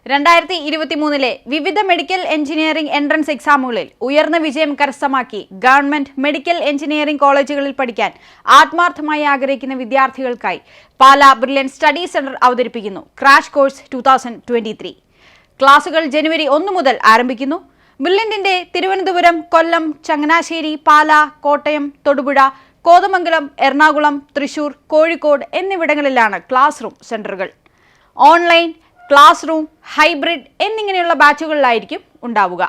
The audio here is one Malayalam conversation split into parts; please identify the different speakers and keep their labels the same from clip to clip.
Speaker 1: 2023 വിവിധ മെഡിക്കൽ എഞ്ചിനീയറിംഗ് എൻട്രൻസ് എക്സാമുകളിൽ ഉയർന്ന വിജയം കരസ്ഥമാക്കി ഗവൺമെന്റ് മെഡിക്കൽ എഞ്ചിനീയറിംഗ് കോളേജുകളിൽ പഠിക്കാൻ ആത്മാർത്ഥമായി ആഗ്രഹിക്കുന്ന വിദ്യാർത്ഥികൾക്കായി പാലാ ബ്രില്യൻറ്റ് സ്റ്റഡി സെന്റർ അവതരിപ്പിക്കുന്നു ക്രാഷ് കോഴ്സ് 2023. ക്ലാസുകൾ ജനുവരി 1 മുതൽ ആരംഭിക്കുന്നു. ബ്രില്യന്റിന്റെ തിരുവനന്തപുരം, കൊല്ലം, ചങ്ങനാശ്ശേരി, പാലാ, കോട്ടയം, തൊടുപുഴ, കോതമംഗലം, എറണാകുളം, തൃശൂർ, കോഴിക്കോട് എന്നിവിടങ്ങളിലാണ് ക്ലാസ് റൂം സെന്ററുകൾ. ഓൺലൈൻ, ക്ലാസ് റൂം, ഹൈബ്രിഡ് എന്നിങ്ങനെയുള്ള ബാച്ചുകളിലായിരിക്കും ഉണ്ടാവുക.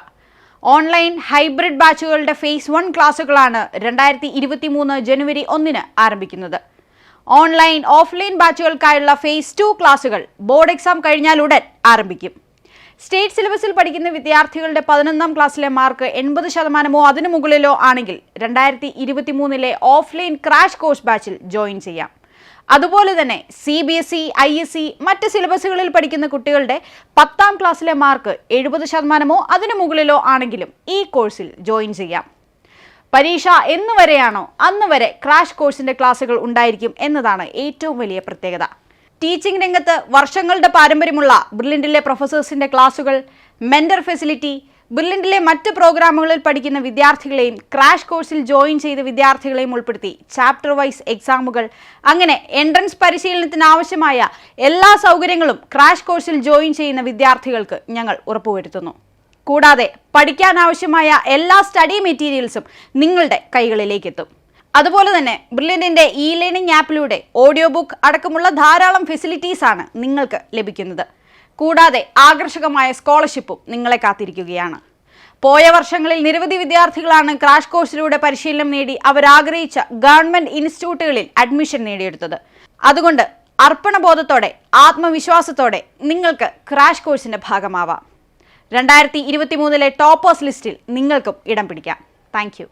Speaker 1: ഓൺലൈൻ, ഹൈബ്രിഡ് ബാച്ചുകളുടെ ഫേസ് 1 ക്ലാസുകളാണ് 2023 ജനുവരി 1 ആരംഭിക്കുന്നത്. ഓൺലൈൻ, ഓഫ്ലൈൻ ബാച്ചുകൾക്കായുള്ള ഫേസ് 2 ക്ലാസുകൾ ബോർഡ് എക്സാം കഴിഞ്ഞാലുടൻ ആരംഭിക്കും. സ്റ്റേറ്റ് സിലബസിൽ പഠിക്കുന്ന വിദ്യാർത്ഥികളുടെ 11ാം ക്ലാസ്സിലെ മാർക്ക് 80% അതിനു മുകളിലോ ആണെങ്കിൽ 2023 ഓഫ്ലൈൻ ക്രാഷ് കോഴ്സ് ബാച്ചിൽ ജോയിൻ ചെയ്യാം. അതുപോലെ തന്നെ CBSE, ISE മറ്റ് സിലബസുകളിൽ പഠിക്കുന്ന കുട്ടികളുടെ 10ാം ക്ലാസ്സിലെ മാർക്ക് 70% അതിനു മുകളിലോ ആണെങ്കിലും ഈ കോഴ്സിൽ ജോയിൻ ചെയ്യാം. പരീക്ഷ എന്ന് വരെയാണോ അന്ന് വരെ ക്രാഷ് കോഴ്സിന്റെ ക്ലാസുകൾ ഉണ്ടായിരിക്കും എന്നതാണ് ഏറ്റവും വലിയ പ്രത്യേകത. ടീച്ചിംഗ് രംഗത്ത് വർഷങ്ങളുടെ പാരമ്പര്യമുള്ള ബ്രില്യന്റിലെ പ്രൊഫസേഴ്സിന്റെ ക്ലാസുകൾ, മെന്റർ ഫെസിലിറ്റി, ബ്രില്യന്റിലെ മറ്റ് പ്രോഗ്രാമുകളിൽ പഠിക്കുന്ന വിദ്യാർത്ഥികളെയും ക്രാഷ് കോഴ്സിൽ ജോയിൻ ചെയ്ത വിദ്യാർത്ഥികളെയും ഉൾപ്പെടുത്തി ചാപ്റ്റർ വൈസ് എക്സാമുകൾ, അങ്ങനെ എൻട്രൻസ് പരിശീലനത്തിന് ആവശ്യമായ എല്ലാ സൗകര്യങ്ങളും ക്രാഷ് കോഴ്സിൽ ജോയിൻ ചെയ്യുന്ന വിദ്യാർത്ഥികൾക്ക് ഞങ്ങൾ ഉറപ്പുവരുത്തുന്നു. കൂടാതെ പഠിക്കാൻ ആവശ്യമായ എല്ലാ സ്റ്റഡി മെറ്റീരിയൽസും നിങ്ങളുടെ കൈകളിലേക്ക് എത്തും. അതുപോലെ തന്നെ ബ്രില്യന്റിന്റെ ലേണിംഗ് ആപ്പിലൂടെ ഓഡിയോ ബുക്ക് അടക്കമുള്ള ധാരാളം ഫെസിലിറ്റീസ് ആണ് നിങ്ങൾക്ക് ലഭിക്കുന്നത്. കൂടാതെ ആകർഷകമായ സ്കോളർഷിപ്പും നിങ്ങളെ കാത്തിരിക്കുകയാണ്. പോയ വർഷങ്ങളിൽ നിരവധി വിദ്യാർത്ഥികളാണ് ക്രാഷ് കോഴ്സിലൂടെ പരിശീലനം നേടി അവരാഗ്രഹിച്ച ഗവൺമെന്റ് ഇൻസ്റ്റിറ്റ്യൂട്ടുകളിൽ അഡ്മിഷൻ നേടിയെടുത്തത്. അതുകൊണ്ട് അർപ്പണബോധത്തോടെ, ആത്മവിശ്വാസത്തോടെ നിങ്ങൾക്ക് ക്രാഷ് കോഴ്സിന്റെ ഭാഗമാവാം. 2023 ടോപ്പേഴ്സ് ലിസ്റ്റിൽ നിങ്ങൾക്കും ഇടം പിടിക്കാം. Thank you.